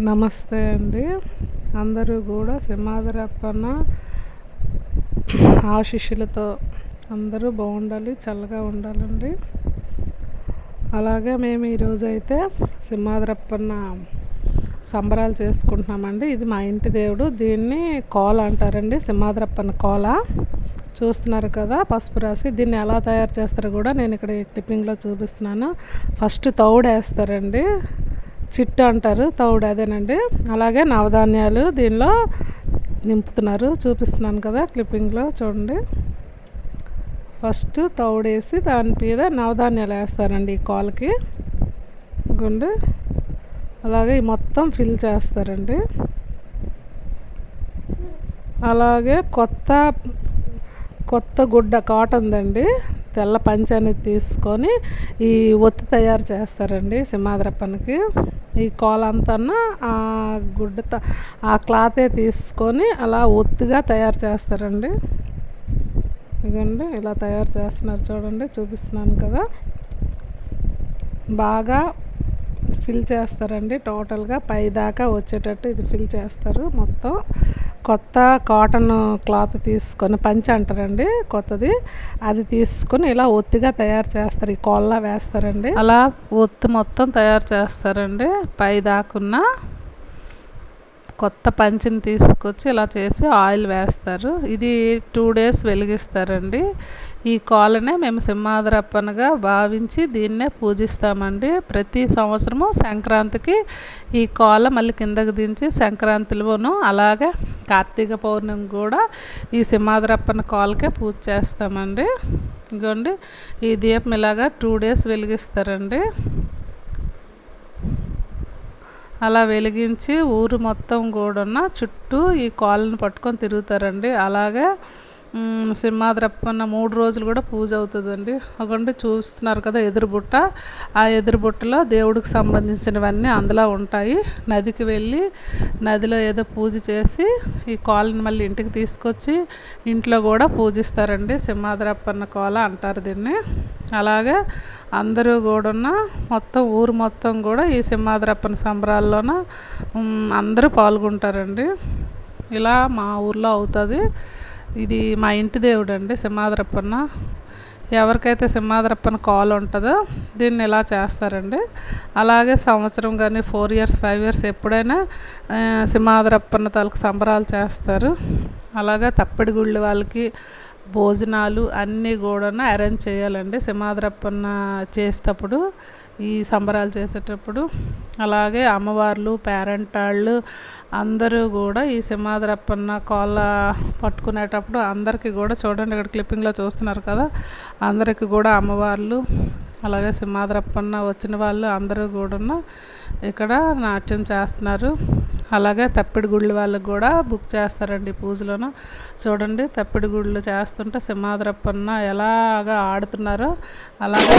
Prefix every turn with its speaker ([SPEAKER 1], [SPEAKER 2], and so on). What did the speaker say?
[SPEAKER 1] నమస్తే అండి. అందరూ కూడా సింహాద్రప్పన్న ఆశీస్సులతో అందరూ బాగుండాలి, చల్లగా ఉండాలండి. అలాగే మేము ఈరోజైతే సింహాద్రప్పన్న సంబరాలు చేసుకుంటున్నామండి. ఇది మా ఇంటి దేవుడు. దీన్ని కోల అంటారండి, సింహాద్రప్పన్న కోల. చూస్తున్నారు కదా, పసుపు రాసి. దీన్ని ఎలా తయారు చేస్తారో కూడా నేను ఇక్కడ క్లిప్పింగ్లో చూపిస్తున్నాను. ఫస్ట్ తౌడు వేస్తారండి, చిట్టు అంటారు, తౌడు అదేనండి. అలాగే నవధాన్యాలు దీనిలో నింపుతున్నారు, చూపిస్తున్నాను కదా క్లిప్పింగ్లో చూడండి. ఫస్ట్ తౌడేసి దాని మీద నవధాన్యాలు వేస్తారండి ఈ కోలకి గుండు. అలాగే ఈ మొత్తం ఫిల్ చేస్తారండి. అలాగే కొత్త గుడ్డ కాటన్ దండి, తెల్ల పంచ అనేది తీసుకొని ఈ ఒత్తి తయారు చేస్తారండి సింహాద్రప్పన్నకి. ఈ కోలంతా ఆ గుడ్డ ఆ క్లాతే తీసుకొని అలా ఒత్తిగా తయారు చేస్తారండి. ఇదండి ఇలా తయారు చేస్తున్నారు చూడండి, చూపిస్తున్నాను కదా. బాగా ఫిల్ చేస్తారండి, టోటల్గా పైదాకా వచ్చేటట్టు ఇది ఫిల్ చేస్తారు మొత్తం. కొత్త కాటన్ క్లాత్ తీసుకొని, పంచ అంటారండి కొత్తది, అది తీసుకొని ఇలా ఒత్తిగా తయారు చేస్తారు, ఈ కోల్లా వేస్తారండి. అలా ఒత్తి మొత్తం తయారు చేస్తారండి. పైదాకున్న కొత్త పంచిని తీసుకొచ్చి ఇలా చేసి ఆయిల్ వేస్తారు. ఇది 2 days వెలిగిస్తారండి. ఈ కోలనే మేము సింహాద్రప్పనగా భావించి దీన్నే పూజిస్తామండి. ప్రతి సంవత్సరము సంక్రాంతికి ఈ కోల మళ్ళీ కిందకి దించి సంక్రాంతిలోను అలాగే కార్తీక పౌర్ణమి కూడా ఈ సింహాద్రప్పన కోలకే పూజ చేస్తామండి. ఇదిగోండి ఈ దీపం ఇలాగా 2 days వెలిగిస్తారండి. అలా వెలిగించి ఊరు మొత్తం కూడా చుట్టూ ఈ కోలను పట్టుకొని తిరుగుతారండి. అలాగే సింహాద్రప్పన్న 3 రోజులు కూడా పూజ అవుతుందండి. అక్కడ చూస్తున్నారు కదా ఎదురుబుట్ట, ఆ ఎదురుబుట్టలో దేవుడికి సంబంధించినవన్నీ అందులో ఉంటాయి. నదికి వెళ్ళి నదిలో ఏదో పూజ చేసి ఈ కోలను మళ్ళీ ఇంటికి తీసుకొచ్చి ఇంట్లో కూడా పూజిస్తారండి. సింహాద్రప్పన్న కోల అంటారు దీన్ని. అలాగే అందరూ కూడా మొత్తం ఊరు మొత్తం కూడా ఈ సింహాద్రప్పన్న సంబరాల్లోన అందరూ పాల్గొంటారండి. ఇలా మా ఊర్లో అవుతుంది. ఇది మా ఇంటి దేవుడు అండి సింహాద్రప్పన్న. ఎవరికైతే సింహాద్రప్పన్న కోల ఉంటుందో దీన్ని ఇలా చేస్తారండి. అలాగే సంవత్సరం కానీ 4 years 5 years ఎప్పుడైనా సింహాద్రప్పన్న తాలూకు సంబరాలు చేస్తారు. అలాగే తప్పిడి గుళ్ళు వాళ్ళకి భోజనాలు అన్నీ కూడా అరేంజ్ చేయాలండి సింహాద్రప్పన్న చేసేటప్పుడు, ఈ సంబరాలు చేసేటప్పుడు. అలాగే అమ్మవార్లు, పేరెంట్ వాళ్ళు అందరూ కూడా ఈ సింహాద్రప్పన్న కోల పట్టుకునేటప్పుడు అందరికీ కూడా చూడండి, ఇక్కడ క్లిప్పింగ్లో చూస్తున్నారు కదా, అందరికీ కూడా అమ్మవార్లు అలాగే సింహాద్రప్పన్న వచ్చిన వాళ్ళు అందరూ కూడా ఇక్కడ నాట్యం చేస్తున్నారు. అలాగే తప్పిడి గుళ్ళు వాళ్ళకి కూడా బుక్ చేస్తారండి పూజలోను. చూడండి తప్పిడి గుళ్ళు చేస్తుంటే సింహాద్రప్పన్న ఎలాగా ఆడుతున్నారో అలాగే